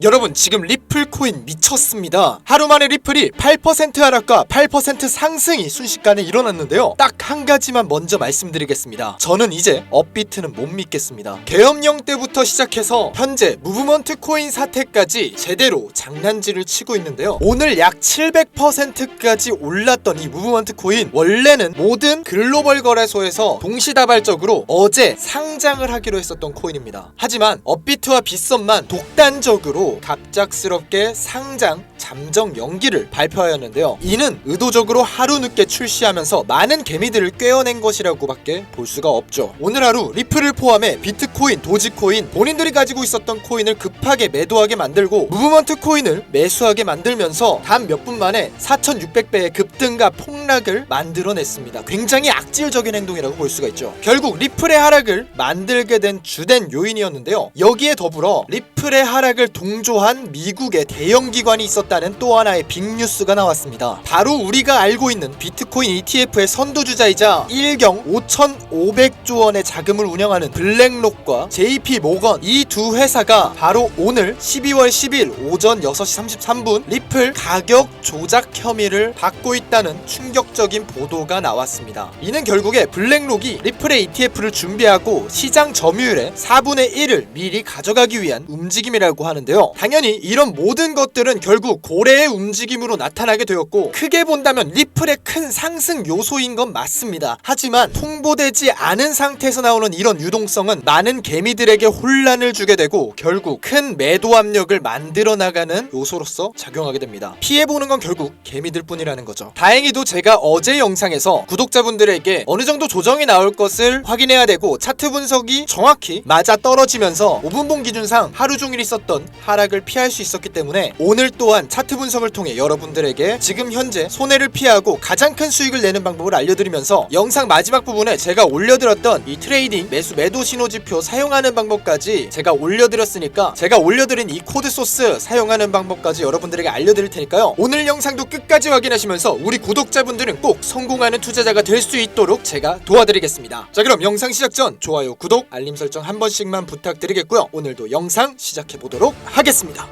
여러분 지금 리플 코인 미쳤습니다. 하루 만에 리플이 8% 하락과 8% 상승이 순식간에 일어났는데요. 딱 한 가지만 먼저 말씀드리겠습니다. 저는 이제 업비트는 못 믿겠습니다. 계엄령 때부터 시작해서 현재 무브먼트 코인 사태까지 제대로 장난질을 치고 있는데요. 오늘 약 700%까지 올랐던 이 무브먼트 코인, 원래는 모든 글로벌 거래소에서 동시다발적으로 어제 상장을 하기로 했었던 코인입니다. 하지만 업비트와 빗썸만 독단적으로 갑작스럽게 상장 잠정 연기를 발표하였는데요. 이는 의도적으로 하루 늦게 출시하면서 많은 개미들을 꿰어낸 것이라고 밖에 볼 수가 없죠. 오늘 하루 리플을 포함해 비트코인, 도지코인, 본인들이 가지고 있었던 코인을 급하게 매도하게 만들고 무브먼트 코인을 매수하게 만들면서 단 몇 분 만에 4600배의 급등과 폭락을 만들어냈습니다. 굉장히 악질적인 행동이라고 볼 수가 있죠. 결국 리플의 하락을 만들게 된 주된 요인이었는데요. 여기에 더불어 리플의 하락을 동조한 미국의 대형 기관이 있었다는 또 하나의 빅뉴스가 나왔습니다. 바로 우리가 알고 있는 비트코인 ETF의 선두주자이자 1경 5,500조 원의 자금을 운영하는 블랙록과 JP 모건, 이 두 회사가 바로 오늘 12월 10일 오전 6시 33분 리플 가격 조작 혐의를 받고 있다는 충격적인 보도가 나왔습니다. 이는 결국에 블랙록이 리플의 ETF를 준비하고 시장 점유율의 4분의 1을 미리 가져가기 위한 움직임이라고 하는데요. 당연히 이런 모든 것들은 결국 고래의 움직임으로 나타나게 되었고, 크게 본다면 리플의 큰 상승 요소인 건 맞습니다. 하지만 통보되지 않은 상태에서 나오는 이런 유동성은 많은 개미들에게 혼란을 주게 되고 결국 큰 매도 압력을 만들어 나가는 요소로서 작용하게 됩니다. 피해보는 건 결국 개미들 뿐이라는 거죠. 다행히도 제가 어제 영상에서 구독자분들에게 어느 정도 조정이 나올 것을 확인해야 되고 차트 분석이 정확히 맞아 떨어지면서 5분봉 기준상 하루 종일 있었던 하락을 피할 수 있었기 때문에 오늘 또한 차트 분석을 통해 여러분들에게 지금 현재 손해를 피하고 가장 큰 수익을 내는 방법을 알려드리면서 영상 마지막 부분에 제가 올려드렸던 이 트레이딩 매수 매도 신호지표 사용하는 방법까지 제가 올려드렸으니까, 제가 올려드린 이 코드 소스 사용하는 방법까지 여러분들에게 알려드릴 테니까요. 오늘 영상도 끝까지 확인하시면서 우리 구독자분들은 꼭 성공하는 투자자가 될 수 있도록 제가 도와드리겠습니다. 자, 그럼 영상 시작 전 좋아요, 구독, 알림 설정 한 번씩만 부탁드리겠고요. 오늘도 영상 시작해보도록 하겠습니다.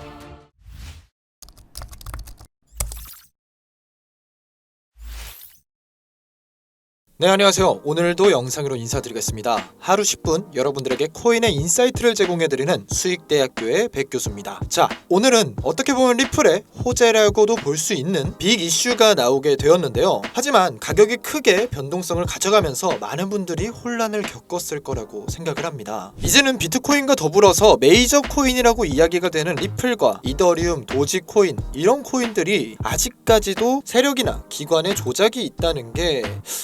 네, 안녕하세요. 오늘도 영상으로 인사드리겠습니다. 하루 10분 여러분들에게 코인의 인사이트를 제공해드리는 수익대학교의 백교수입니다. 자, 오늘은 어떻게 보면 리플의 호재라고도 볼 수 있는 빅 이슈가 나오게 되었는데요. 하지만 가격이 크게 변동성을 가져가면서 많은 분들이 혼란을 겪었을 거라고 생각을 합니다. 이제는 비트코인과 더불어서 메이저 코인이라고 이야기가 되는 리플과 이더리움, 도지코인, 이런 코인들이 아직까지도 세력이나 기관의 조작이 있다는 게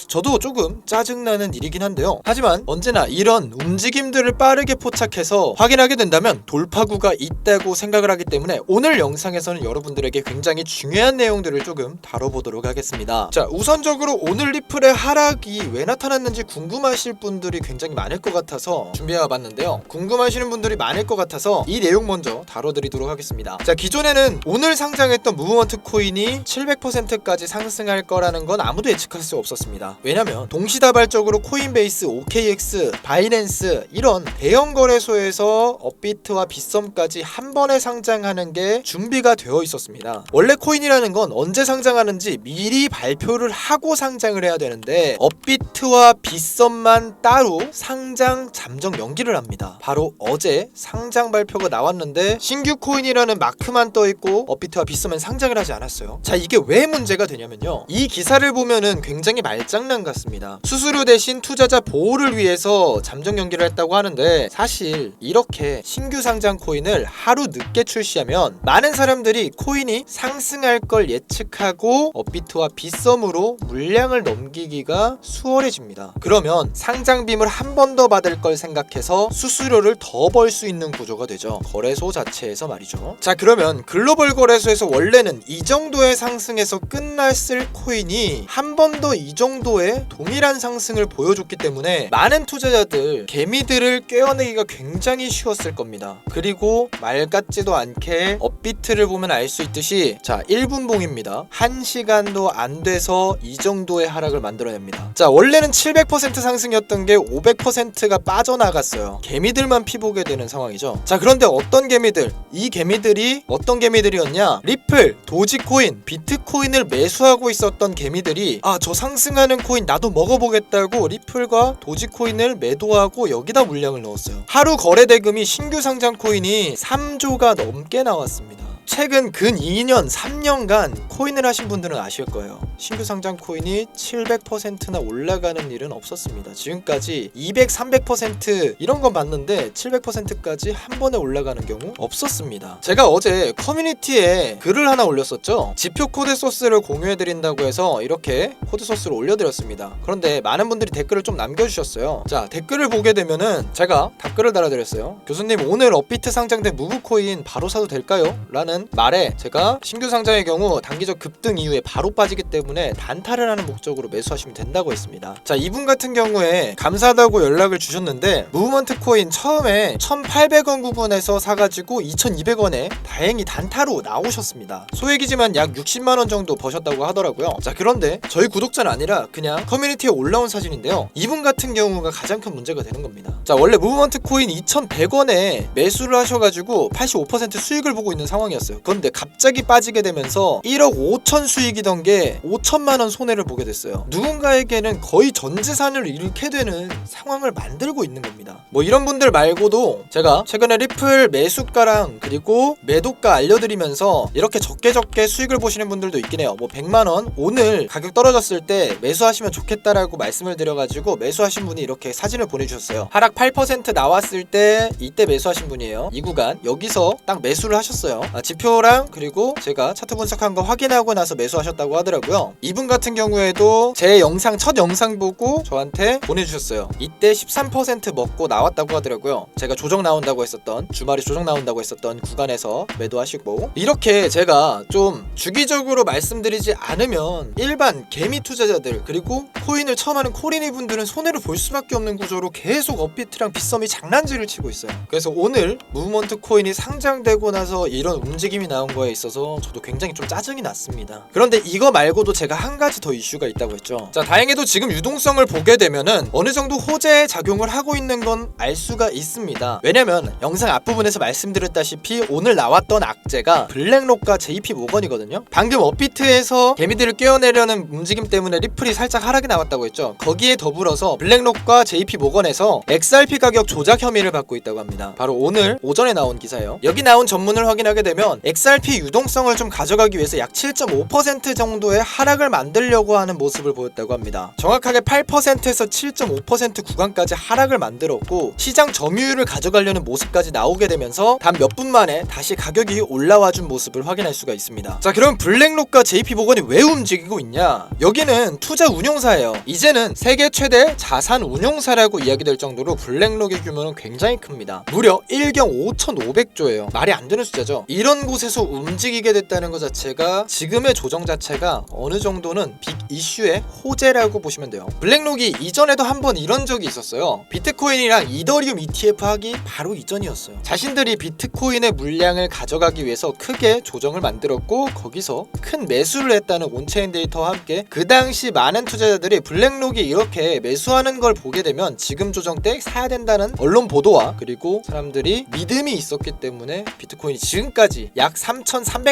저도 조금 짜증나는 일이긴 한데요. 하지만 언제나 이런 움직임들을 빠르게 포착해서 확인하게 된다면 돌파구가 있다고 생각을 하기 때문에 오늘 영상에서는 여러분들에게 굉장히 중요한 내용들을 조금 다뤄보도록 하겠습니다. 자, 우선적으로 오늘 리플의 하락이 왜 나타났는지 궁금하실 분들이 굉장히 많을 것 같아서 준비해봤는데요. 궁금하시는 분들이 많을 것 같아서 이 내용 먼저 다뤄드리도록 하겠습니다. 자, 기존에는 오늘 상장했던 무브먼트 코인이 700%까지 상승할 거라는 건 아무도 예측할 수 없었습니다. 왜냐면 동시다발적으로 코인베이스, OKX, 바이낸스 이런 대형 거래소에서 업비트와 빗썸까지 한 번에 상장하는 게 준비가 되어 있었습니다. 원래 코인이라는 건 언제 상장하는지 미리 발표를 하고 상장을 해야 되는데 업비트와 빗썸만 따로 상장 잠정 연기를 합니다. 바로 어제 상장 발표가 나왔는데 신규 코인이라는 마크만 떠있고 업비트와 빗썸은 상장을 하지 않았어요. 자, 이게 왜 문제가 되냐면요, 이 기사를 보면은 굉장히 말장난 같습니다. 수수료 대신 투자자 보호를 위해서 잠정 연기를 했다고 하는데, 사실 이렇게 신규 상장 코인을 하루 늦게 출시하면 많은 사람들이 코인이 상승할 걸 예측하고 업비트와 빗썸으로 물량을 넘기기가 수월해집니다. 그러면 상장빔을 한 번 더 받을 걸 생각해서 수수료를 더 벌 수 있는 구조가 되죠. 거래소 자체에서 말이죠. 자, 그러면 글로벌 거래소에서 원래는 이 정도의 상승에서 끝났을 코인이 한 번 더 이 정도의 동일한 상승을 보여줬기 때문에 많은 투자자들 개미들을 꿰어내기가 굉장히 쉬웠을 겁니다. 그리고 말 같지도 않게 업비트를 보면 알 수 있듯이 자 1분봉입니다. 1시간도 안 돼서 이 정도의 하락을 만들어냅니다. 자 원래는 700% 상승이었던 게 500%가 빠져나갔어요. 개미들만 피보게 되는 상황이죠. 자 그런데 어떤 개미들, 이 개미들이 어떤 개미들이었냐, 리플, 도지코인, 비트코인을 매수하고 있었던 개미들이 아 저 상승하는 코인 나도 먹어보겠다고 리플과 도지코인을 매도하고 여기다 물량을 넣었어요. 하루 거래 대금이 신규 상장 코인이 3조가 넘게 나왔습니다. 최근 근 2년, 3년간 코인을 하신 분들은 아실 거예요. 신규 상장 코인이 700%나 올라가는 일은 없었습니다. 지금까지 200, 300% 이런 건 봤는데 700%까지 한 번에 올라가는 경우 없었습니다. 제가 어제 커뮤니티에 글을 하나 올렸었죠. 지표 코드 소스를 공유해드린다고 해서 이렇게 코드 소스를 올려드렸습니다. 그런데 많은 분들이 댓글을 좀 남겨주셨어요. 자 댓글을 보게 되면은 제가 답글을 달아드렸어요. 교수님 오늘 업비트 상장된 무브코인 바로 사도 될까요? 라는 말에 제가 신규 상장의 경우 단기적 급등 이후에 바로 빠지기 때문에 단타를 하는 목적으로 매수하시면 된다고 했습니다. 자 이분 같은 경우에 감사하다고 연락을 주셨는데 무브먼트 코인 처음에 1,800원 구간에서 사가지고 2,200원에 다행히 단타로 나오셨습니다. 소액이지만 약 60만원 정도 버셨다고 하더라고요. 자 그런데 저희 구독자는 아니라 그냥 커뮤니티에 올라온 사진인데요. 이분 같은 경우가 가장 큰 문제가 되는 겁니다. 자 원래 무브먼트 코인 2,100원에 매수를 하셔가지고 85% 수익을 보고 있는 상황이었어요. 그런데 갑자기 빠지게 되면서 1억 5천 수익이던 게 5천만원 손해를 보게 됐어요. 누군가에게는 거의 전 재산을 잃게 되는 상황을 만들고 있는 겁니다. 뭐 이런 분들 말고도 제가 최근에 리플 매수가랑 그리고 매도가 알려드리면서 이렇게 적게 수익을 보시는 분들도 있긴 해요. 뭐 100만원 오늘 가격 떨어졌을 때 매수하시면 좋겠다라고 말씀을 드려가지고 매수하신 분이 이렇게 사진을 보내주셨어요. 하락 8% 나왔을 때 이때 매수하신 분이에요. 이 구간 여기서 딱 매수를 하셨어요. 지표랑 그리고 제가 차트 분석한 거 확인하고 나서 매수하셨다고 하더라고요. 이분 같은 경우에도 제 영상 첫 영상 보고 저한테 보내주셨어요. 이때 13% 먹고 나왔다고 하더라고요. 제가 조정 나온다고 했었던 주말에 조정 나온다고 했었던 구간에서 매도하시고 이렇게 제가 좀 주기적으로 말씀드리지 않으면 일반 개미 투자자들 그리고 코인을 처음 하는 코리니 분들은 손해를 볼 수밖에 없는 구조로 계속 업비트랑 빗썸이 장난질을 치고 있어요. 그래서 오늘 무브먼트 코인이 상장되고 나서 이런 움직임이 나온 거에 있어서 저도 굉장히 좀 짜증이 났습니다. 그런데 이거 말고도 제가 한 가지 더 이슈가 있다고 했죠. 자 다행히도 지금 유동성을 보게 되면은 어느 정도 호재 작용을 하고 있는 건 알 수가 있습니다. 왜냐면 영상 앞부분에서 말씀드렸다시피 오늘 나왔던 악재가 블랙록과 JP 모건이거든요. 방금 업비트에서 개미들을 꿰어내려는 움직임 때문에 리플이 살짝 하락이 나왔다고 했죠. 거기에 더불어서 블랙록과 JP 모건에서 XRP 가격 조작 혐의를 받고 있다고 합니다. 바로 오늘 오전에 나온 기사예요. 여기 나온 전문을 확인하게 되면 XRP 유동성을 좀 가져가기 위해서 약 7.5% 정도의 하락을 만들려고 하는 모습을 보였다고 합니다. 정확하게 8%에서 7.5% 구간까지 하락을 만들었고 시장 점유율을 가져가려는 모습까지 나오게 되면서 단 몇 분 만에 다시 가격이 올라와준 모습을 확인할 수가 있습니다. 자 그럼 블랙록과 JP 모건이 왜 움직이고 있냐? 여기는 투자 운용사예요. 이제는 세계 최대 자산 운용사라고 이야기될 정도로 블랙록의 규모는 굉장히 큽니다. 무려 1경 5,500조예요. 말이 안 되는 숫자죠. 이런 곳에서 움직이게 됐다는 것 자체가 지금의 조정 자체가 어느 정도는 빅 이슈의 호재라고 보시면 돼요. 블랙록이 이전에도 한번 이런 적이 있었어요. 비트코인이랑 이더리움 ETF 하기 바로 이전이었어요. 자신들이 비트코인의 물량을 가져가기 위해서 크게 조정을 만들었고 거기서 큰 매수를 했다는 온체인 데이터와 함께 그 당시 많은 투자자들이 블랙록이 이렇게 매수하는 걸 보게 되면 지금 조정 때 사야 된다는 언론 보도와 그리고 사람들이 믿음이 있었기 때문에 비트코인이 지금까지 약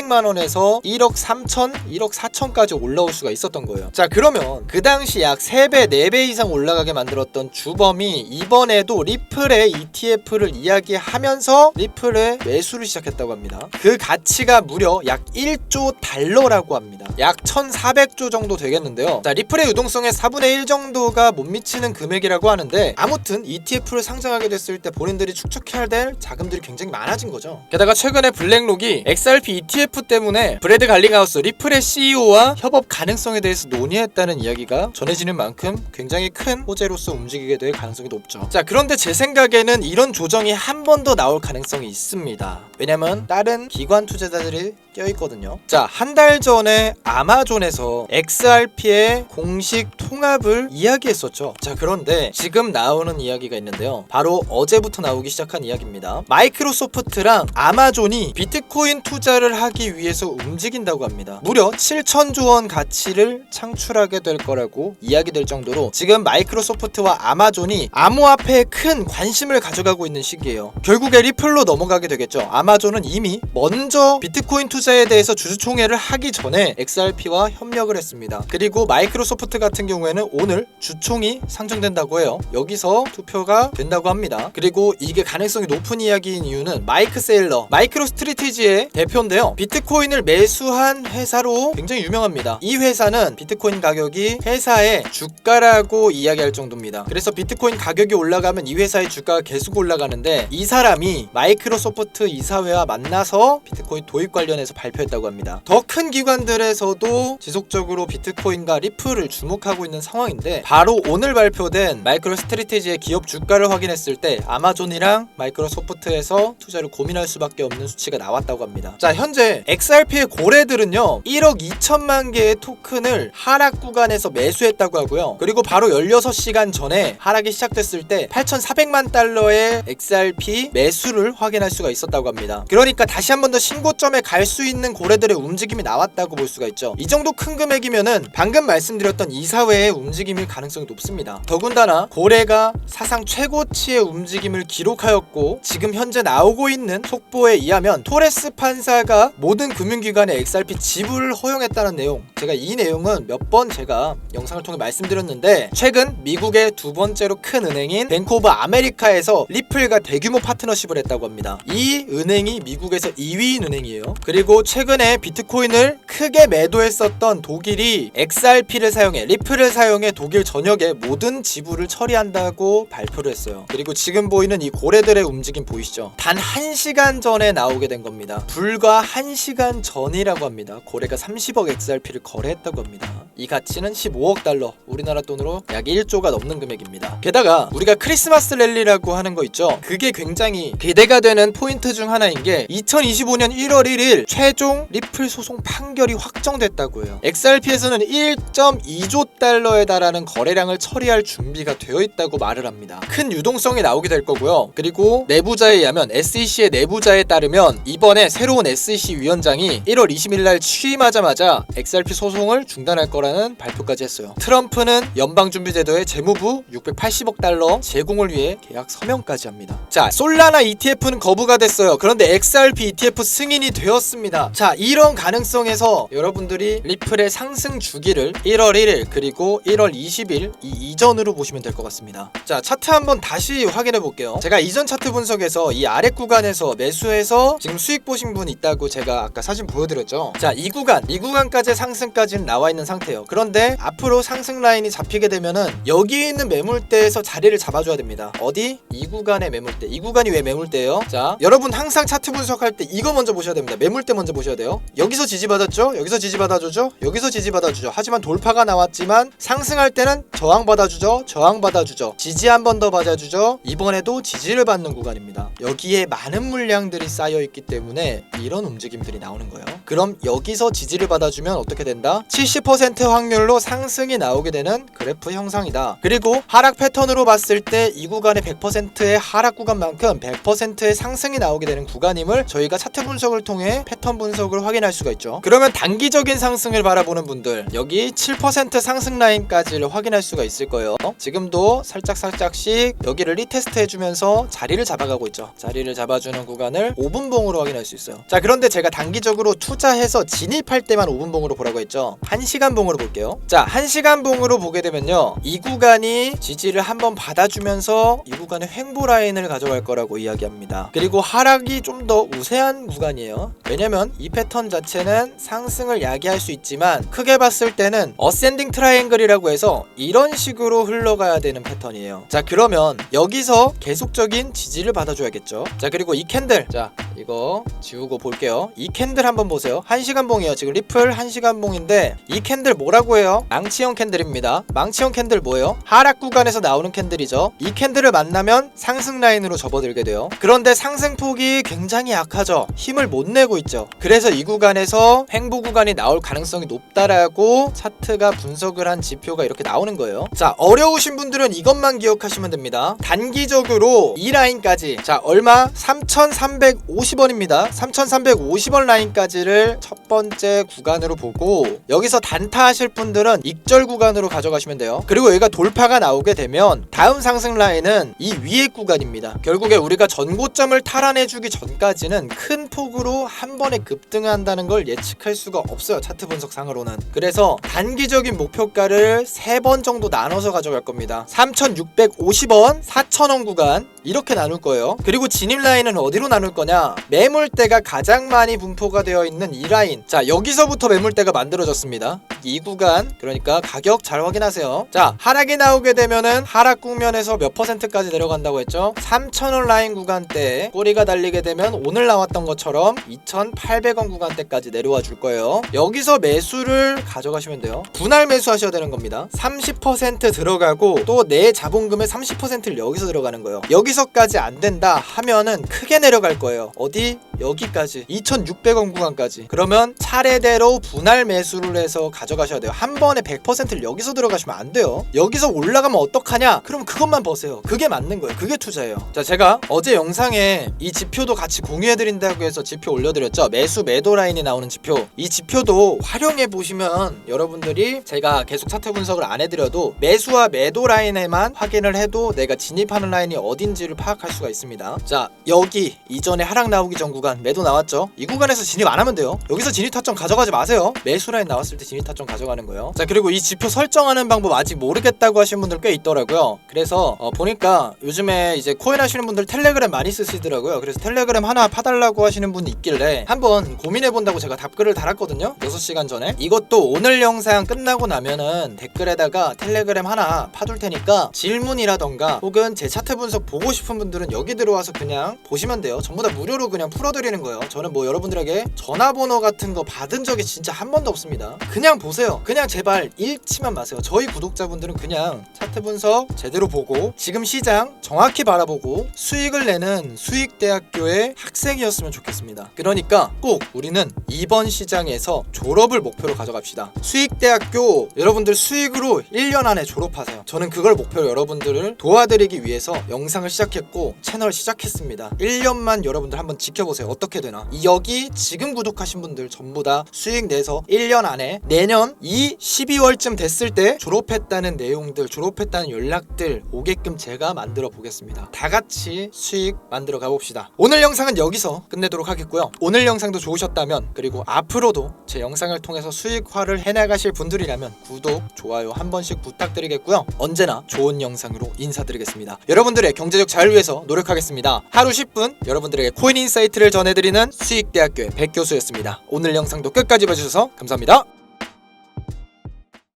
3,300만원에서 1억 3천, 1억 4천까지 올라올 수가 있었던 거예요. 자 그러면 그 당시 약 3배, 4배 이상 올라가게 만들었던 주범이 이번에도 리플의 ETF를 이야기하면서 리플의 매수를 시작했다고 합니다. 그 가치가 무려 약 1조 달러라고 합니다. 약 1,400조 정도 되겠는데요. 자 리플의 유동성의 4분의 1 정도가 못 미치는 금액이라고 하는데 아무튼 ETF를 상장하게 됐을 때 본인들이 축적해야 될 자금들이 굉장히 많아진 거죠. 게다가 최근에 블랙록이 XRP ETF 때문에 브래드 갈링하우스 리플의 CEO와 협업 가능성에 대해서 논의했다는 이야기가 전해지는 만큼 굉장히 큰 호재로서 움직이게 될 가능성이 높죠. 자 그런데 제 생각에는 이런 조정이 한 번 더 나올 가능성이 있습니다. 왜냐면 다른 기관 투자자들이 껴있거든요. 자, 한 달 전에 아마존에서 XRP의 공식 통합을 이야기했었죠. 자, 그런데 지금 나오는 이야기가 있는데요. 바로 어제부터 나오기 시작한 이야기입니다. 마이크로소프트랑 아마존이 비트코인 투자를 하기 위해서 움직인다고 합니다. 무려 7천조 원 가치를 창출하게 될 거라고 이야기될 정도로 지금 마이크로소프트와 아마존이 암호화폐에 큰 관심을 가져가고 있는 시기예요. 결국에 리플로 넘어가게 되겠죠. 아마존은 이미 먼저 비트코인 투자에 대해서 주주총회를 하기 전에 XRP와 협력을 했습니다. 그리고 마이크로소프트 같은 경우에는 오늘 주총이 상정된다고 해요. 여기서 투표가 된다고 합니다. 그리고 이게 가능성이 높은 이야기인 이유는 마이크 세일러, 마이크로스트리티지의 대표인데요. 비트코인을 매수한 회사로 굉장히 유명합니다. 이 회사는 비트코인 가격이 회사의 주가라고 이야기할 정도입니다. 그래서 비트코인 가격이 올라가면 이 회사의 주가가 계속 올라가는데 이 사람이 마이크로소프트 이사회와 만나서 비트코인 도입 관련해서 발표했다고 합니다. 더 큰 기관들에서도 지속적으로 비트코인과 리플을 주목하고 있는 상황인데 바로 오늘 발표된 마이크로스트리티지의 기업 주가를 확인했을 때 아마존이랑 마이크로소프트에서 투자를 고민할 수밖에 없는 수치가 나왔다고 합니다. 자, 현재 XRP의 고래들은요 1억 2천만 개의 토큰을 하락 구간에서 매수했다고 하고요. 그리고 바로 16시간 전에 하락이 시작됐을 때 8,400만 달러의 XRP 매수를 확인할 수가 있었다고 합니다. 그러니까 다시 한 번 더 신고점에 갈 수 있는 고래들의 움직임이 나왔다고 볼 수가 있죠. 이 정도 큰 금액이면은 방금 말씀드렸던 이사회의 움직임일 가능성이 높습니다. 더군다나 고래가 사상 최고치의 움직임을 기록하였고 지금 현재 나오고 있는 속보에 의하면 토레스 판사가 모든 금융기관에 XRP 지불을 허용했다는 내용, 제가 이 내용은 몇 번 제가 영상을 통해 말씀드렸는데 최근 미국의 두 번째로 큰 은행인 뱅크 오브 아메리카에서 리플과 대규모 파트너십을 했다고 합니다. 이 은행이 미국에서 2위인 은행이에요. 그리고 최근에 비트코인을 크게 매도했었던 독일이 XRP를 사용해 리플을 사용해 독일 전역에 모든 지불을 처리한다고 발표를 했어요. 그리고 지금 보이는 이 고래들의 움직임 보이시죠? 단 1시간 전에 나오게 된 겁니다. 불과 1시간 전이라고 합니다. 고래가 30억 XRP를 거래했다고 합니다. 이 가치는 15억 달러, 우리나라 돈으로 약 1조가 넘는 금액입니다. 게다가 우리가 크리스마스 랠리라고 하는 거 있죠? 그게 굉장히 기대가 되는 포인트 중 하나인 게 2025년 1월 1일 최종 리플 소송 판결이 확정됐다고 해요. XRP에서는 1.2조 달러에 달하는 거래량을 처리할 준비가 되어 있다고 말을 합니다. 큰 유동성이 나오게 될 거고요. 그리고 내부자에 의하면 SEC의 내부자에 따르면 이번에 새로운 SEC 위원장이 1월 20일 날 취임하자마자 XRP 소송을 중단할 거라는 발표까지 했어요. 트럼프는 연방준비제도의 재무부 680억 달러 제공을 위해 계약 서명까지 합니다. 자, 솔라나 ETF는 거부가 됐어요. 그런데 XRP ETF 승인이 되었습니다. 자, 이런 가능성에서 여러분들이 리플의 상승 주기를 1월 1일 그리고 1월 20일 이 이전으로 보시면 될 것 같습니다. 자, 차트 한번 다시 확인해 볼게요. 제가 이전 차트 분석에서 이 아래 구간에서 매수해서 지금 수익 보신 분 있다고 제가 아까 사진 보여드렸죠. 자, 이 구간까지 상승까지는 나와 있는 상태예요. 그런데 앞으로 상승 라인이 잡히게 되면은 여기 있는 매물대에서 자리를 잡아줘야 됩니다. 어디? 이 구간의 매물대. 이 구간이 왜 매물대예요? 자, 여러분 항상 차트 분석할 때 이거 먼저 보셔야 됩니다. 매물대 먼저 보셔야 돼요. 여기서 지지받았죠? 여기서 지지받아주죠? 여기서 지지받아주죠. 하지만 돌파가 나왔지만 상승할 때는 저항받아주죠? 저항받아주죠. 지지 한 번 더 받아주죠? 이번에도 지지를 받는 구간입니다. 여기에 많은 물량들이 쌓여있기 때문에 이런 움직임들이 나오는 거예요. 그럼 여기서 지지를 받아주면 어떻게 된다? 70% 확률로 상승이 나오게 되는 그래프 형상이다. 그리고 하락 패턴으로 봤을 때 이 구간의 100%의 하락 구간만큼 100%의 상승이 나오게 되는 구간임을 저희가 차트 분석을 통해 패턴 분석을 확인할 수가 있죠. 그러면 단기적인 상승을 바라보는 분들 여기 7% 상승 라인까지를 확인할 수가 있을 거예요. 지금도 살짝씩 여기를 리테스트 해주면서 자리를 잡아가고 있죠. 자리를 잡아주는 구간을 5분봉으로 확인할 수 있어요. 자, 그런데 제가 단기적으로 투자해서 진입할 때만 5분봉으로 보라고 했죠. 1시간 봉으로 볼게요. 자, 1시간 봉으로 보게 되면요, 이 구간이 지지를 한번 받아주면서 이 구간의 횡보 라인을 가져갈 거라고 이야기합니다. 그리고 하락이 좀 더 우세한 구간이에요. 왜냐면 이 패턴 자체는 상승을 야기할 수 있지만 크게 봤을 때는 어센딩 트라이앵글이라고 해서 이런 식으로 흘러가야 되는 패턴이에요. 자, 그러면 여기서 계속적인 지지를 받아줘야겠죠. 자, 그리고 이 캔들, 자 이거 지우고 볼게요. 이 캔들 한번 보세요. 1시간 봉이에요. 지금 리플 1시간 봉인데 이 캔들 뭐라고 해요? 망치형 캔들입니다. 망치형 캔들 뭐예요? 하락 구간에서 나오는 캔들이죠. 이 캔들을 만나면 상승 라인으로 접어들게 돼요. 그런데 상승폭이 굉장히 약하죠. 힘을 못 내고 있죠. 그래서 이 구간에서 횡보 구간이 나올 가능성이 높다라고 차트가 분석을 한 지표가 이렇게 나오는 거예요. 자, 어려우신 분들은 이것만 기억하시면 됩니다. 단기적으로 이 라인까지, 자, 얼마? 3,350원입니다 3,350원 라인까지를 첫 번째 구간으로 보고 여기서 단타 하실 분들은 익절 구간으로 가져가시면 돼요. 그리고 여기가 돌파가 나오게 되면 다음 상승 라인은 이 위에 구간입니다. 결국에 우리가 전고점을 탈환해주기 전까지는 큰 폭으로 한 번에 급등한다는 걸 예측할 수가 없어요. 차트 분석상으로는. 그래서 단기적인 목표가를 3번 정도 나눠서 가져갈 겁니다. 3,650원, 4,000원 구간 이렇게 나눌 거예요. 그리고 진입 라인은 어디로 나눌 거냐? 매물대가 가장 많이 분포가 되어 있는 이 라인. 자, 여기서부터 매물대가 만들어졌습니다. 이 구간, 그러니까 가격 잘 확인하세요. 자, 하락이 나오게 되면은 하락 국면에서 몇 %까지 내려간다고 했죠? 3,000원 라인 구간대 꼬리가 달리게 되면 오늘 나왔던 것처럼 2,800원 구간대까지 내려와 줄 거예요. 여기서 매수를 가져가시면 돼요. 분할 매수하셔야 되는 겁니다. 30% 들어가고 또 내 자본금의 30%를 여기서 들어가는 거예요. 여기서까지 안 된다 하면은 크게 내려갈 거예요. 어디? 여기까지 2,600원 구간까지. 그러면 차례대로 분할 매수를 해서 가져가셔야 돼요. 한 번에 100%를 여기서 들어가시면 안 돼요. 여기서 올라가면 어떡하냐? 그럼 그것만 보세요. 그게 맞는 거예요. 그게 투자예요. 자, 제가 어제 영상에 이 지표도 같이 공유해드린다고 해서 지표 올려드렸죠. 매수 매도 라인이 나오는 지표. 이 지표도 활용해 보시면 여러분들이 제가 계속 차트 분석을 안 해드려도 매수와 매도 라인에만 확인을 해도 내가 진입하는 라인이 어딘지를 파악할 수가 있습니다. 자, 여기 이전에 하락 나오기 전 구간 매도 나왔죠. 이 구간에서 진입 안 하면 돼요. 여기서 진입 타점 가져가지 마세요. 매수 라인 나왔을 때 진입 타점 가져가는 거예요. 자, 그리고 이 지표 설정하는 방법 아직 모르겠다고 하시는 분들 꽤 있더라고요. 그래서 보니까 요즘에 이제 코인 하시는 분들 텔레그램 많이 쓰시더라고요. 그래서 텔레그램 하나 파달라고 하시는 분이 있길래 한번 고민해본다고 제가 답글을 달았거든요. 6시간 전에. 이것도 오늘 영상 끝나고 나면은 댓글에다가 텔레그램 하나 파둘 테니까 질문이라던가 혹은 제 차트 분석 보고 싶은 분들은 여기 들어와서 그냥 보시면 돼요. 전부 다 무료로 그냥 풀어드리는 거예요. 저는 뭐 여러분들에게 전화번호 같은 거 받은 적이 진짜 한 번도 없습니다. 그냥 보세요. 그냥 제발 읽지만 마세요. 저희 구독자분들은 그냥 차트 분석 제대로 보고 지금 시장 정확히 바라보고 수익을 내는 수익대학교의 학생이었으면 좋겠습니다. 그러니까 꼭 우리는 이번 시장에서 졸업을 목표로 가져갑시다. 수익대학교 여러분들 수익으로 1년 안에 졸업하세요. 저는 그걸 목표로 여러분들을 도와드리기 위해서 영상을 시작했고 채널 시작했습니다. 1년만 여러분들 한번 지켜보세요. 어떻게 되나. 여기 지금 구독하신 분들 전부 다 수익 내서 1년 안에 내년 12월쯤 됐을 때 졸업했다는 내용들, 졸업했다는 연락들 오게끔 제가 만들어 보겠습니다. 다 같이 수익 만들어 가봅시다. 오늘 영상은 여기서 끝내도록 하겠고요. 오늘 영상도 좋으셨다면 그리고 앞으로도 제 영상을 통해서 수익화를 해나가실 분들이라면 구독, 좋아요 한 번씩 부탁드리겠고요. 언제나 좋은 영상으로 인사드리겠습니다. 여러분들의 경제적 자유를 위해서 노력하겠습니다. 하루 10분 여러분들에게 코인 인사이트를 전해드리는 수익대학교의 백교수였습니다. 오늘 영상도 끝까지 봐주셔서 감사합니다.